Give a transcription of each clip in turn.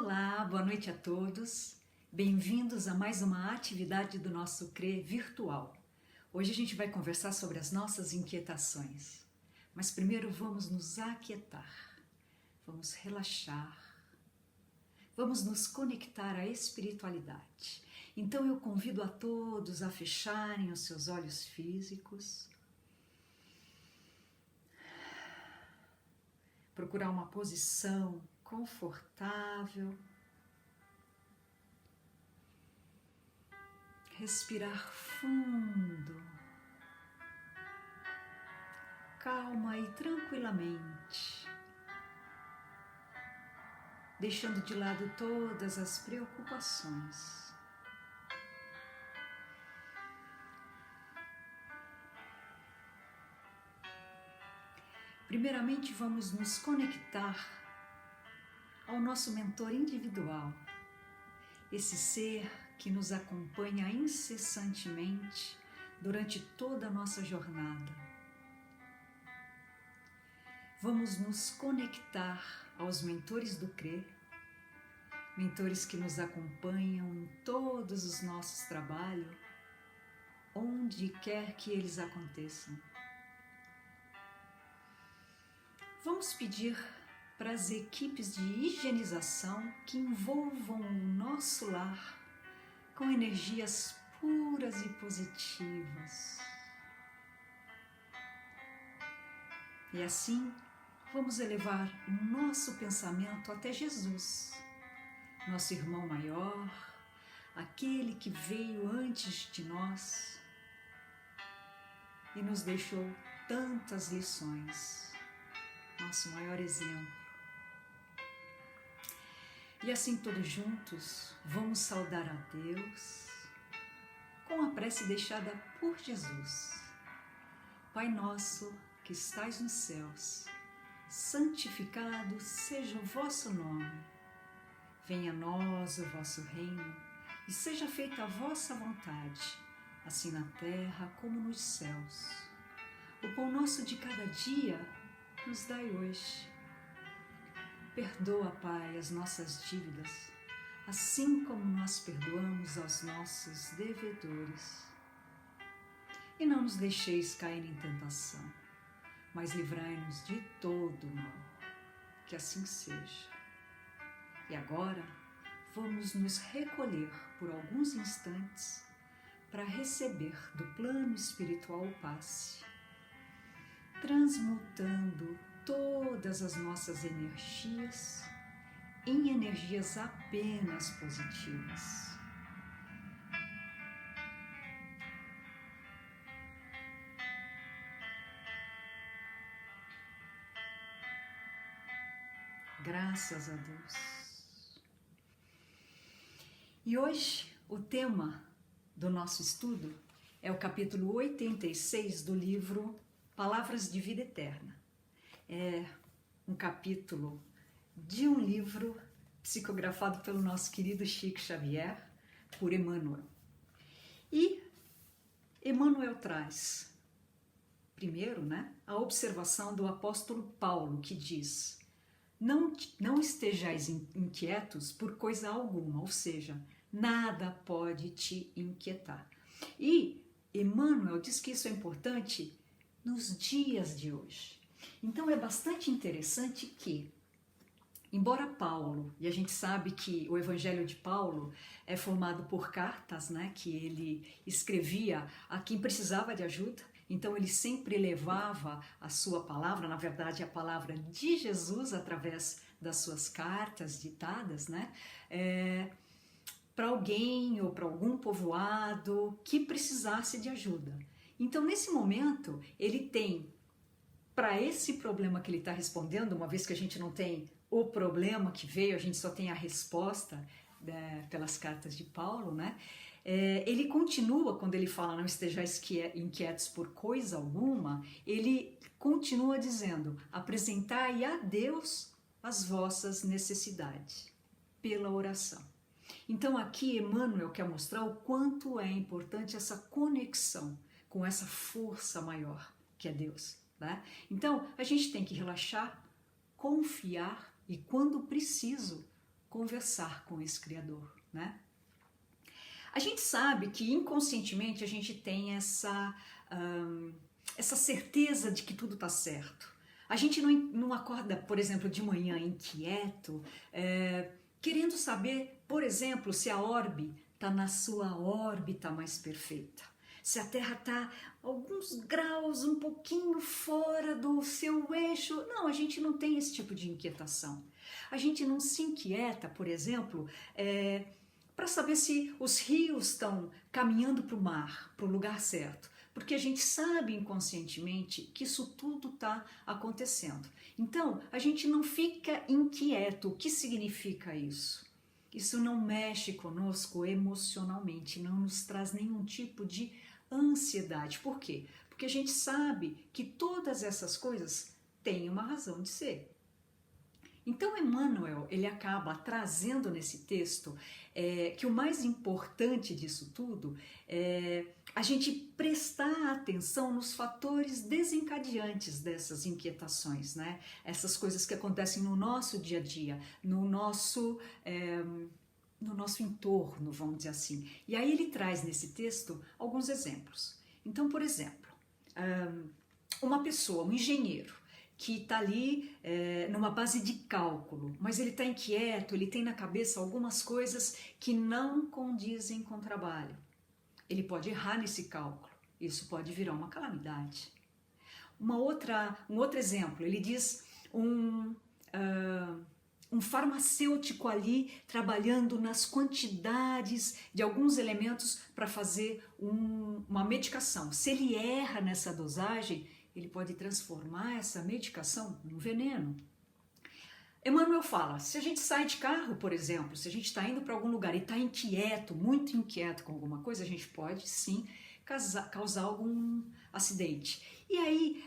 Olá, boa noite a todos. Bem-vindos a mais uma atividade do nosso CRE virtual. Hoje a gente vai conversar sobre as nossas inquietações. Mas primeiro vamos nos aquietar, vamos relaxar, vamos nos conectar à espiritualidade. Então eu convido a todos a fecharem os seus olhos físicos, procurar uma posição confortável, respirar fundo, calma e tranquilamente, deixando de lado todas as preocupações. Primeiramente, vamos nos conectar ao nosso mentor individual, esse ser que nos acompanha incessantemente durante toda a nossa jornada. Vamos nos conectar aos mentores do CRE, mentores que nos acompanham em todos os nossos trabalhos, onde quer que eles aconteçam. Vamos pedir para as equipes de higienização que envolvam o nosso lar com energias puras e positivas. E assim, vamos elevar o nosso pensamento até Jesus, nosso irmão maior, aquele que veio antes de nós e nos deixou tantas lições. Nosso maior exemplo. E assim todos juntos vamos saudar a Deus com a prece deixada por Jesus. Pai nosso que estais nos céus, santificado seja o vosso nome. Venha a nós o vosso reino e seja feita a vossa vontade, assim na terra como nos céus. O pão nosso de cada dia nos dai hoje. Perdoa, Pai, as nossas dívidas, assim como nós perdoamos aos nossos devedores. E não nos deixeis cair em tentação, mas livrai-nos de todo o mal. Que assim seja. E agora, vamos nos recolher por alguns instantes para receber do plano espiritual o passe, transmutando todas as nossas energias em energias apenas positivas. Graças a Deus. E hoje o tema do nosso estudo é o capítulo 86 do livro Palavras de Vida Eterna. É um capítulo de um livro psicografado pelo nosso querido Chico Xavier, por Emmanuel. E Emmanuel traz, primeiro, a observação do apóstolo Paulo, que diz: não estejais inquietos por coisa alguma, ou seja, nada pode te inquietar. E Emmanuel diz que isso é importante nos dias de hoje. Então é bastante interessante que, embora Paulo, e a gente sabe que o Evangelho de Paulo é formado por cartas, que ele escrevia a quem precisava de ajuda, então ele sempre levava a sua palavra, na verdade a palavra de Jesus através das suas cartas ditadas, para alguém ou para algum povoado que precisasse de ajuda. Então nesse momento ele tem, para esse problema que ele está respondendo, uma vez que a gente não tem o problema que veio, a gente só tem a resposta pelas cartas de Paulo, ele continua, quando ele fala não estejais inquietos por coisa alguma, ele continua dizendo: apresentai a Deus as vossas necessidades pela oração. Então aqui Emmanuel quer mostrar o quanto é importante essa conexão com essa força maior que é Deus. Então, a gente tem que relaxar, confiar e, quando preciso, conversar com esse Criador, né? A gente sabe que inconscientemente a gente tem essa certeza de que tudo está certo. A gente não acorda, por exemplo, de manhã inquieto, querendo saber, por exemplo, se a orbe está na sua órbita mais perfeita, se a Terra está alguns graus um pouquinho fora do seu eixo. Não, a gente não tem esse tipo de inquietação. A gente não se inquieta, por exemplo, para saber se os rios estão caminhando para o mar, para o lugar certo, porque a gente sabe inconscientemente que isso tudo está acontecendo. Então, a gente não fica inquieto. O que significa isso? Isso não mexe conosco emocionalmente, não nos traz nenhum tipo de ansiedade. Por quê? Porque a gente sabe que todas essas coisas têm uma razão de ser. Então Emmanuel, ele acaba trazendo nesse texto que o mais importante disso tudo é a gente prestar atenção nos fatores desencadeantes dessas inquietações, né? Essas coisas que acontecem no nosso dia a dia, no nosso entorno, vamos dizer assim. E aí ele traz nesse texto alguns exemplos. Então, por exemplo, uma pessoa, um engenheiro, que está ali numa base de cálculo, mas ele está inquieto, ele tem na cabeça algumas coisas que não condizem com o trabalho. Ele pode errar nesse cálculo, isso pode virar uma calamidade. Um outro exemplo, ele diz um farmacêutico ali trabalhando nas quantidades de alguns elementos para fazer uma medicação. Se ele erra nessa dosagem, ele pode transformar essa medicação num veneno. Emmanuel fala, se a gente sai de carro, por exemplo, se a gente está indo para algum lugar e está inquieto, muito inquieto com alguma coisa, a gente pode sim causar algum acidente. E aí,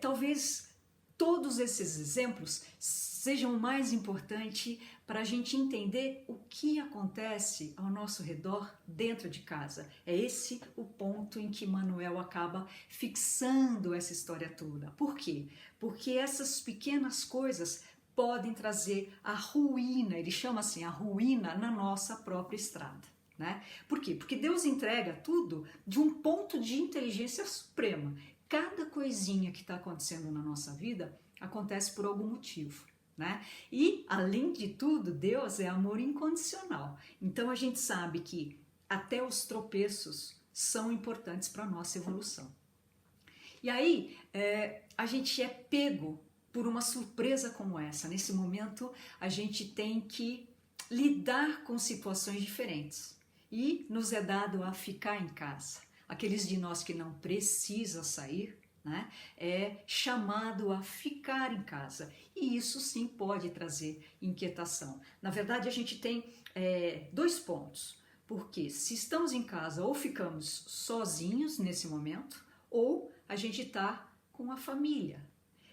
talvez todos esses exemplos sejam o mais importante para a gente entender o que acontece ao nosso redor dentro de casa. É esse o ponto em que Emmanuel acaba fixando essa história toda. Por quê? Porque essas pequenas coisas podem trazer a ruína, ele chama assim, a ruína na nossa própria estrada, né? Por quê? Porque Deus entrega tudo de um ponto de inteligência suprema. Cada coisinha que está acontecendo na nossa vida acontece por algum motivo, né? E, além de tudo, Deus é amor incondicional. Então, a gente sabe que até os tropeços são importantes para a nossa evolução. E aí, a gente é pego por uma surpresa como essa. Nesse momento, a gente tem que lidar com situações diferentes. E nos é dado a ficar em casa. Aqueles de nós que não precisam sair, né, é chamado a ficar em casa. E isso sim pode trazer inquietação. Na verdade, a gente tem dois pontos. Porque se estamos em casa, ou ficamos sozinhos nesse momento, ou a gente está com a família.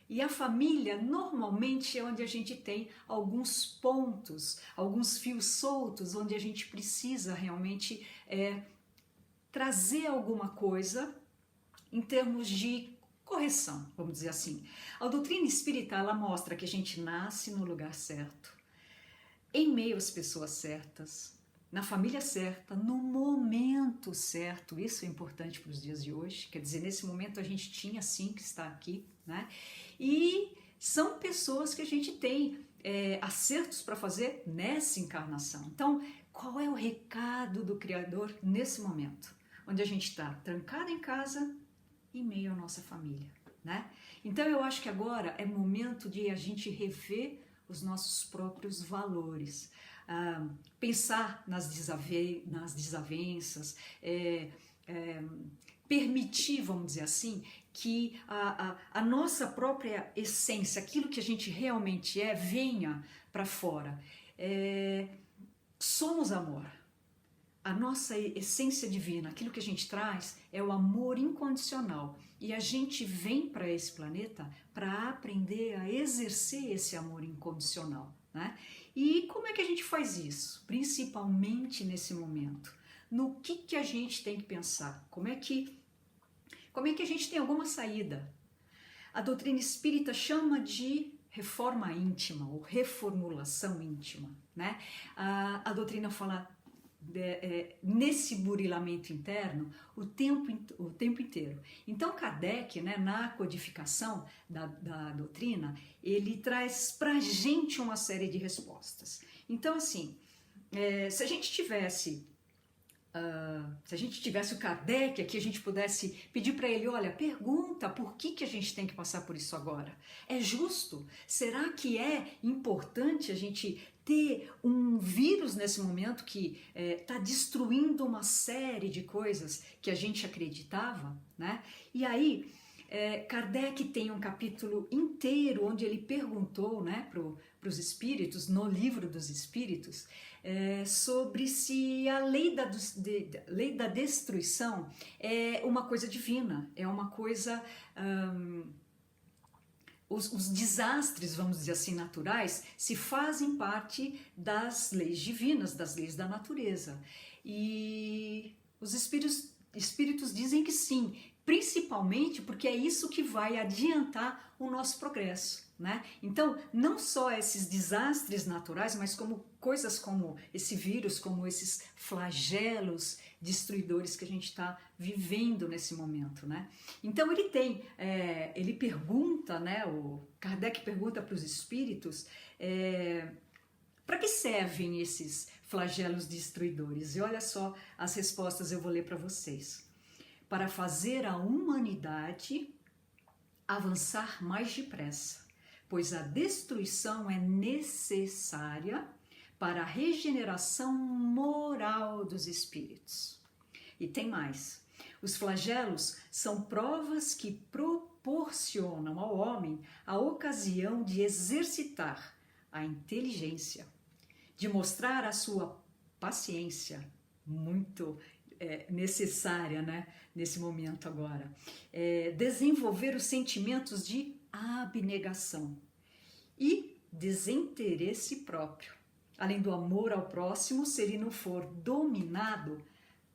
E a família normalmente é onde a gente tem alguns pontos, alguns fios soltos, onde a gente precisa realmente trazer alguma coisa em termos de correção, vamos dizer assim. A doutrina espírita, ela mostra que a gente nasce no lugar certo, em meio às pessoas certas, na família certa, no momento certo. Isso é importante para os dias de hoje. Quer dizer, nesse momento a gente tinha sim que estar aqui, né? E são pessoas que a gente tem acertos para fazer nessa encarnação. Então, qual é o recado do Criador nesse momento? Onde a gente está trancado em casa, em meio à nossa família, né? Então eu acho que agora é momento de a gente rever os nossos próprios valores, pensar nas desavenças, permitir, vamos dizer assim, que a nossa própria essência, aquilo que a gente realmente venha para fora. Somos amor. A nossa essência divina, aquilo que a gente traz é o amor incondicional. E a gente vem para esse planeta para aprender a exercer esse amor incondicional, né? E como é que a gente faz isso? Principalmente nesse momento. No que a gente tem que pensar? Como é que a gente tem alguma saída? A doutrina espírita chama de reforma íntima ou reformulação íntima, né? A doutrina fala nesse burilamento interno o tempo inteiro. Então Kardec, né, na codificação da doutrina, ele traz para a gente uma série de respostas. Então assim, se a gente tivesse o Kardec aqui, a gente pudesse pedir para ele, olha, pergunta por que a gente tem que passar por isso agora? É justo? Será que é importante a gente ter um vírus nesse momento que está destruindo uma série de coisas que a gente acreditava, né? E aí, Kardec tem um capítulo inteiro onde ele perguntou, né, para os espíritos, no livro dos espíritos, sobre se a lei da destruição é uma coisa divina, é uma coisa... Os desastres, vamos dizer assim, naturais, se fazem parte das leis divinas, das leis da natureza. E os espíritos dizem que sim, principalmente porque é isso que vai adiantar o nosso progresso, né? Então, não só esses desastres naturais, mas como coisas como esse vírus, como esses flagelos destruidores que a gente está vivendo nesse momento, né? Então ele pergunta, né? O Kardec pergunta para os espíritos para que servem esses flagelos destruidores? E olha só as respostas, eu vou ler para vocês. Para fazer a humanidade avançar mais depressa, pois a destruição é necessária para a regeneração moral dos espíritos. E tem mais. Os flagelos são provas que proporcionam ao homem a ocasião de exercitar a inteligência, de mostrar a sua paciência, muito necessária, né, nesse momento agora, desenvolver os sentimentos de abnegação e desinteresse próprio, além do amor ao próximo, se ele não for dominado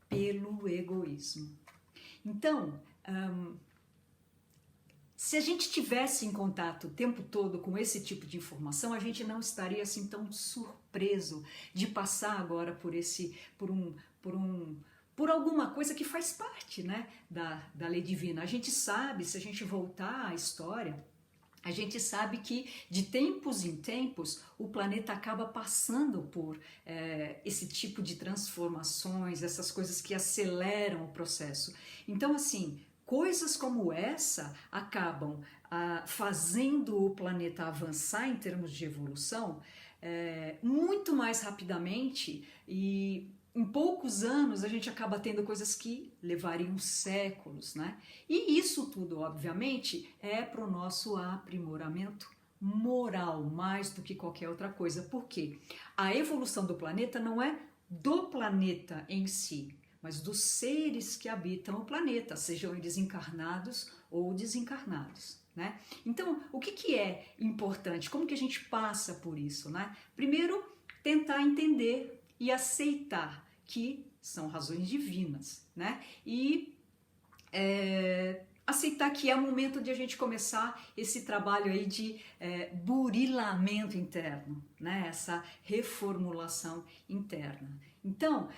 pelo egoísmo. Então, se a gente tivesse em contato o tempo todo com esse tipo de informação, a gente não estaria assim tão surpreso de passar agora por alguma coisa que faz parte, né, da lei divina. A gente sabe, se a gente voltar à história, a gente sabe que de tempos em tempos o planeta acaba passando por esse tipo de transformações, essas coisas que aceleram o processo. Então, assim, coisas como essa acabam fazendo o planeta avançar em termos de evolução muito mais rapidamente, e em poucos anos a gente acaba tendo coisas que levariam séculos, né? E isso tudo, obviamente, é para o nosso aprimoramento moral, mais do que qualquer outra coisa. Por quê? A evolução do planeta não é do planeta em si, mas dos seres que habitam o planeta, sejam eles encarnados ou desencarnados, né? Então, o que é importante? Como que a gente passa por isso, né? Primeiro, tentar entender e aceitar que são razões divinas, né? E aceitar que é o momento de a gente começar esse trabalho aí de burilamento interno, né? Essa reformulação interna. Então,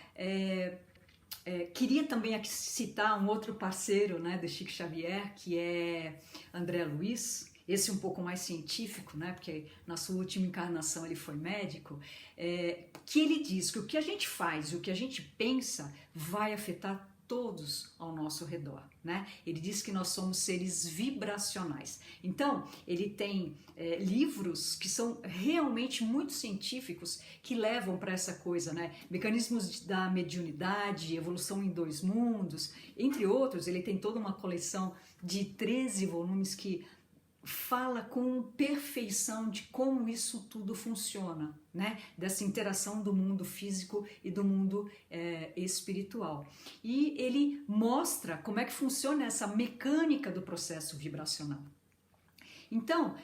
queria também aqui citar um outro parceiro, né, do Chico Xavier, que é André Luiz. Esse um pouco mais científico, né? Porque na sua última encarnação ele foi médico, que ele diz que o que a gente faz e o que a gente pensa vai afetar todos ao nosso redor, né? Ele diz que nós somos seres vibracionais. Então, ele tem livros que são realmente muito científicos, que levam para essa coisa, né? Mecanismos da mediunidade, evolução em 2 mundos, entre outros. Ele tem toda uma coleção de 13 volumes que fala com perfeição de como isso tudo funciona, né? Dessa interação do mundo físico e do mundo espiritual. E ele mostra como é que funciona essa mecânica do processo vibracional. Então,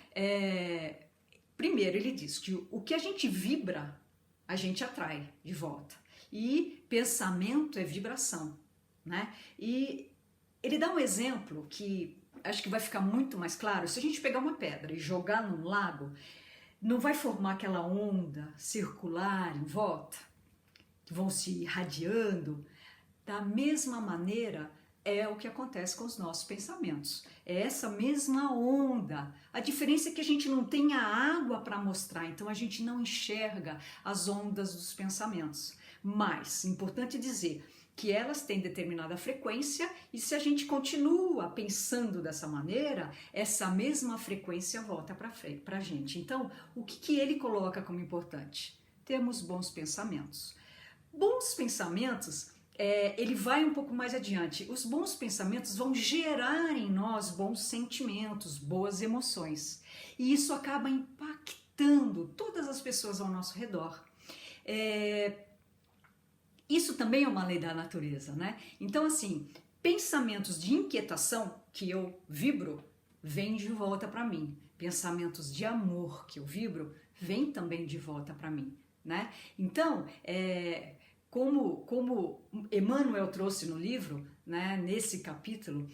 primeiro ele diz que o que a gente vibra, a gente atrai de volta. E pensamento é vibração, né? E ele dá um exemplo que acho que vai ficar muito mais claro se a gente pegar uma pedra e jogar num lago, não vai formar aquela onda circular em volta, que vão se irradiando. Da mesma maneira é o que acontece com os nossos pensamentos. É essa mesma onda. A diferença é que a gente não tem a água para mostrar, então a gente não enxerga as ondas dos pensamentos. Mas, importante dizer que elas têm determinada frequência e se a gente continua pensando dessa maneira, essa mesma frequência volta para a gente. Então, o que ele coloca como importante? Temos bons pensamentos. Bons pensamentos, ele vai um pouco mais adiante. Os bons pensamentos vão gerar em nós bons sentimentos, boas emoções. E isso acaba impactando todas as pessoas ao nosso redor. Isso também é uma lei da natureza, né? Então, assim, pensamentos de inquietação que eu vibro, vêm de volta para mim. Pensamentos de amor que eu vibro, vêm também de volta para mim, né? Então, como Emmanuel trouxe no livro, né, nesse capítulo,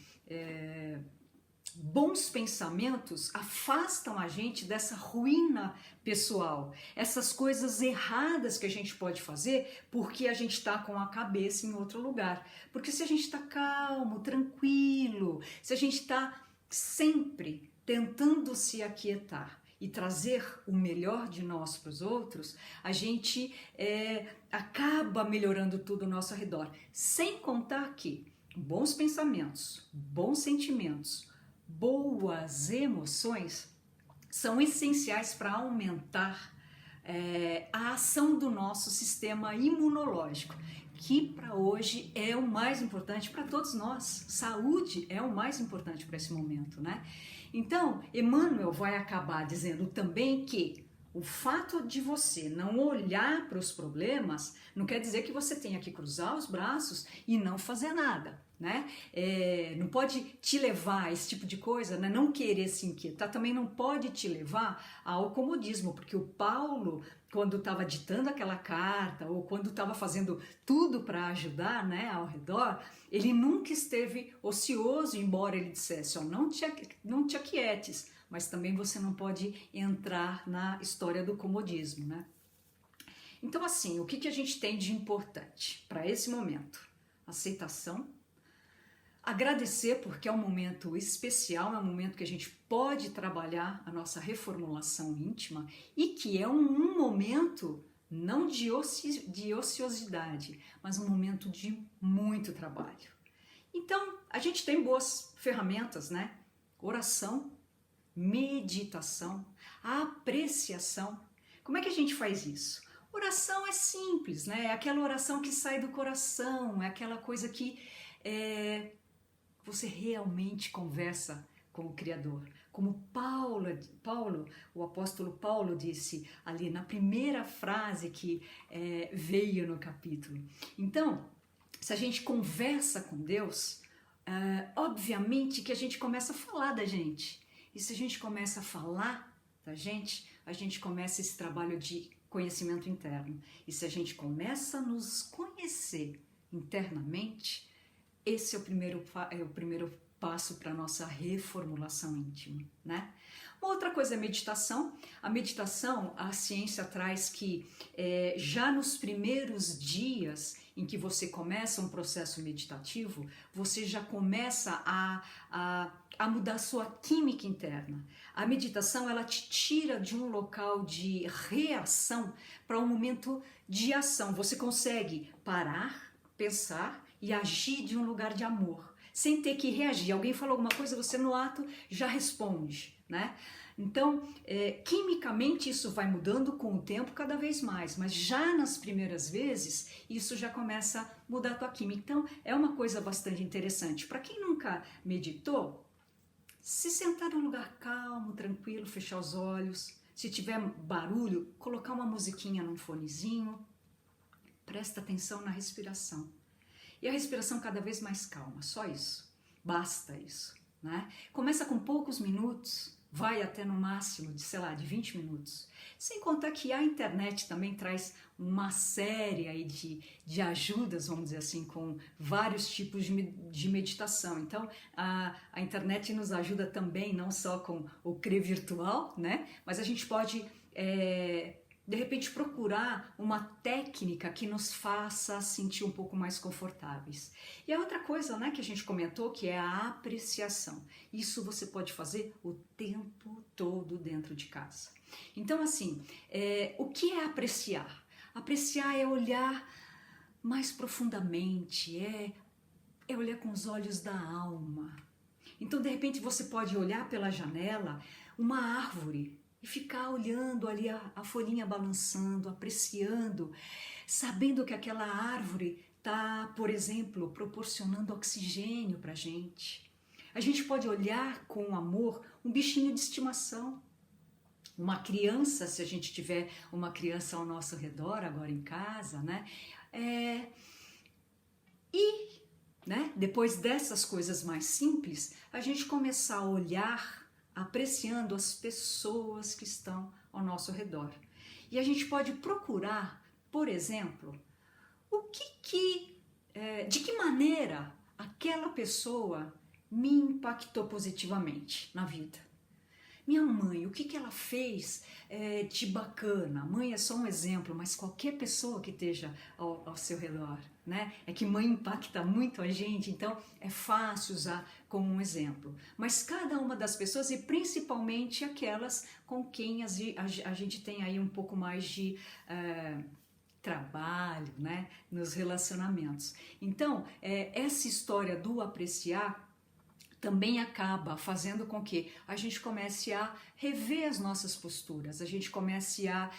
bons pensamentos afastam a gente dessa ruína pessoal, essas coisas erradas que a gente pode fazer porque a gente está com a cabeça em outro lugar. Porque se a gente está calmo, tranquilo, se a gente está sempre tentando se aquietar e trazer o melhor de nós para os outros, a gente acaba melhorando tudo ao nosso redor. Sem contar que bons pensamentos, bons sentimentos, boas emoções são essenciais para aumentar a ação do nosso sistema imunológico, que para hoje é o mais importante para todos nós. Saúde é o mais importante para esse momento, né? Então, Emmanuel vai acabar dizendo também que o fato de você não olhar para os problemas não quer dizer que você tenha que cruzar os braços e não fazer nada, né? Não pode te levar a esse tipo de coisa, né? Não querer se inquietar, também não pode te levar ao comodismo, porque o Paulo, quando estava ditando aquela carta ou quando estava fazendo tudo para ajudar, né, ao redor, ele nunca esteve ocioso, embora ele dissesse, não te aquietes, mas também você não pode entrar na história do comodismo, né? Então, assim, o que a gente tem de importante para esse momento? Aceitação, agradecer, porque é um momento especial, é um momento que a gente pode trabalhar a nossa reformulação íntima e que é um momento não de ociosidade, mas um momento de muito trabalho. Então, a gente tem boas ferramentas, né? Oração, meditação, apreciação. Como é que a gente faz isso? Oração é simples, né? É aquela oração que sai do coração, é aquela coisa que você realmente conversa com o Criador. Como o apóstolo Paulo disse ali na primeira frase que veio no capítulo. Então, se a gente conversa com Deus, obviamente que a gente começa a falar da gente. E se a gente começa a falar da gente, a gente começa esse trabalho de conhecimento interno. E se a gente começa a nos conhecer internamente, esse é o primeiro passo para a nossa reformulação íntima, né? Uma outra coisa é a meditação. A meditação, a ciência traz que já nos primeiros dias em que você começa um processo meditativo, você já começa a mudar sua química interna. A meditação, ela te tira de um local de reação para um momento de ação. Você consegue parar, pensar e agir de um lugar de amor, sem ter que reagir. Alguém falou alguma coisa, você no ato já responde, né? Então, quimicamente isso vai mudando com o tempo cada vez mais, mas já nas primeiras vezes isso já começa a mudar a tua química. Então, é uma coisa bastante interessante. Para quem nunca meditou, se sentar num lugar calmo, tranquilo, fechar os olhos, se tiver barulho, colocar uma musiquinha num fonezinho, presta atenção na respiração. E a respiração cada vez mais calma, só isso, basta isso, né? Começa com poucos minutos, vai até no máximo de, sei lá, de 20 minutos. Sem contar que a internet também traz uma série aí de ajudas, vamos dizer assim, com vários tipos de meditação. Então, a internet nos ajuda também, não só com o CRE virtual, né? Mas a gente pode, de repente, procurar uma técnica que nos faça sentir um pouco mais confortáveis. E a outra coisa, né, que a gente comentou, que é a apreciação. Isso você pode fazer o tempo todo dentro de casa. Então, assim, o que é apreciar? Apreciar é olhar mais profundamente, é olhar com os olhos da alma. Então, de repente, você pode olhar pela janela uma árvore e ficar olhando ali a folhinha balançando, apreciando, sabendo que aquela árvore está, por exemplo, proporcionando oxigênio para a gente. A gente pode olhar com amor um bichinho de estimação. Uma criança, se a gente tiver uma criança ao nosso redor agora em casa, né? Né? Depois dessas coisas mais simples, a gente começar a olhar, apreciando as pessoas que estão ao nosso redor. E a gente pode procurar, por exemplo, de que maneira aquela pessoa me impactou positivamente na vida. Minha mãe, o que ela fez de bacana? Mãe é só um exemplo, mas qualquer pessoa que esteja ao seu redor, né? É que mãe impacta muito a gente, então é fácil usar como um exemplo. Mas cada uma das pessoas, e principalmente aquelas com quem a gente tem aí um pouco mais de trabalho, né? Nos relacionamentos. Então, essa história do apreciar também acaba fazendo com que a gente comece a rever as nossas posturas, a gente comece a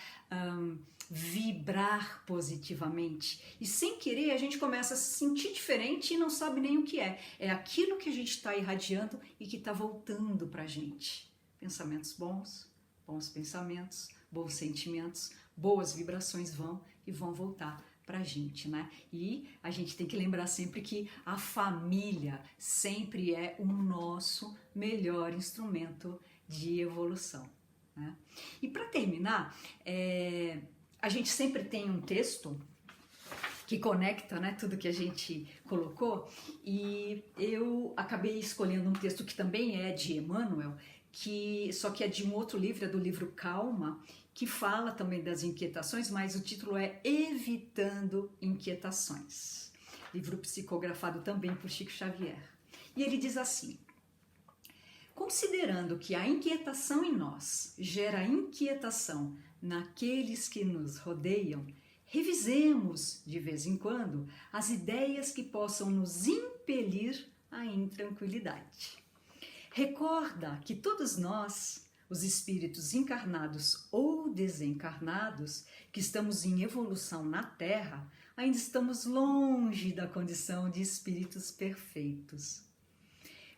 vibrar positivamente. E sem querer a gente começa a se sentir diferente e não sabe nem o que é. É aquilo que a gente está irradiando e que está voltando para a gente. Pensamentos bons, bons pensamentos, bons sentimentos, boas vibrações vão voltar pra gente, né? E a gente tem que lembrar sempre que a família sempre é o nosso melhor instrumento de evolução, né? E para terminar, a gente sempre tem um texto que conecta, né, tudo que a gente colocou, e eu acabei escolhendo um texto que também é de Emmanuel, só que é de um outro livro, é do livro Calma, que fala também das inquietações, mas o título é Evitando Inquietações. Livro psicografado também por Chico Xavier. E ele diz assim: considerando que a inquietação em nós gera inquietação naqueles que nos rodeiam, revisemos de vez em quando as ideias que possam nos impelir à intranquilidade. Recorda que todos nós, os espíritos encarnados ou desencarnados, que estamos em evolução na Terra, ainda estamos longe da condição de espíritos perfeitos.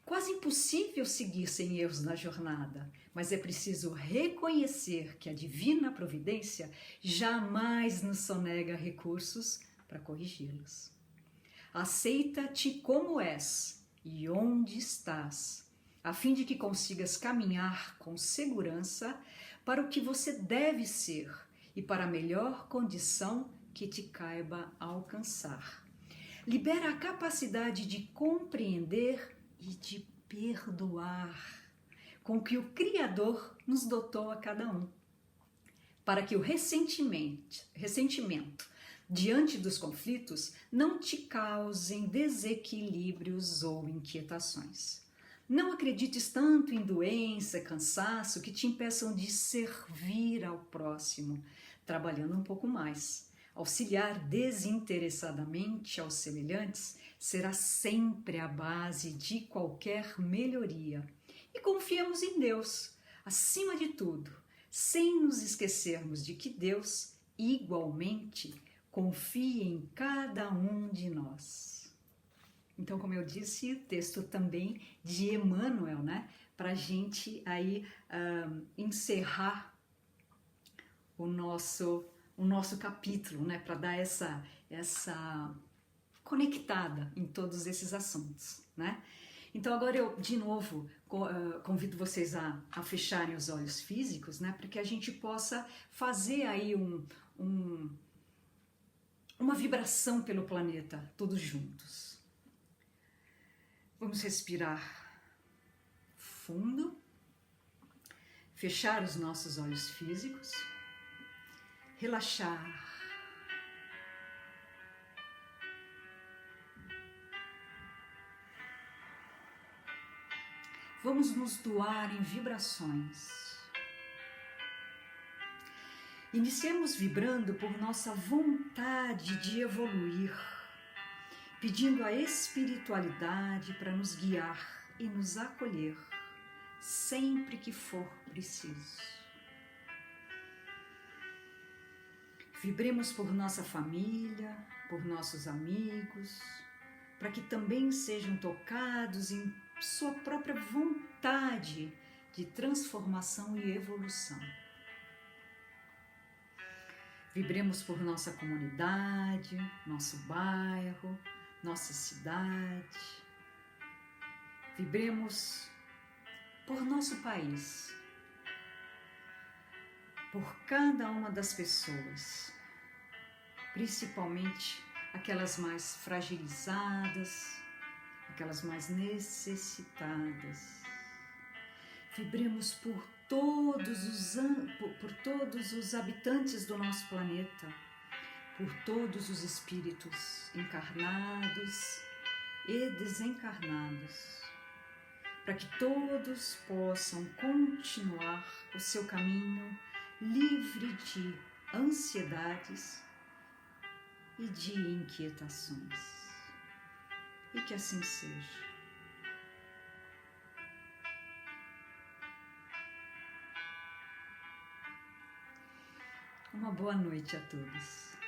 Quase impossível seguir sem erros na jornada, mas é preciso reconhecer que a divina providência jamais nos sonega recursos para corrigi-los. Aceita-te como és e onde estás, a fim de que consigas caminhar com segurança para o que você deve ser e para a melhor condição que te caiba alcançar. Libera a capacidade de compreender e de perdoar, com que o Criador nos dotou a cada um, para que o ressentimento diante dos conflitos não te causem desequilíbrios ou inquietações. Não acredites tanto em doença, cansaço, que te impeçam de servir ao próximo, trabalhando um pouco mais. Auxiliar desinteressadamente aos semelhantes será sempre a base de qualquer melhoria. E confiemos em Deus, acima de tudo, sem nos esquecermos de que Deus, igualmente, confia em cada um de nós. Então, como eu disse, o texto também de Emmanuel, né? Para a gente aí encerrar o nosso capítulo, né? Para dar essa conectada em todos esses assuntos, né? Então agora eu, de novo, convido vocês a fecharem os olhos físicos, né, para que a gente possa fazer aí uma vibração pelo planeta, todos juntos. Vamos respirar fundo, fechar os nossos olhos físicos, relaxar. Vamos nos doar em vibrações. Iniciemos vibrando por nossa vontade de evoluir, pedindo a espiritualidade para nos guiar e nos acolher sempre que for preciso. Vibremos por nossa família, por nossos amigos, para que também sejam tocados em sua própria vontade de transformação e evolução. Vibremos por nossa comunidade, nosso bairro, nossa cidade. Vibremos por nosso país, por cada uma das pessoas, principalmente aquelas mais fragilizadas, aquelas mais necessitadas. Vibremos por todos os habitantes do nosso planeta, por todos os espíritos encarnados e desencarnados, para que todos possam continuar o seu caminho livre de ansiedades e de inquietações. E que assim seja. Uma boa noite a todos.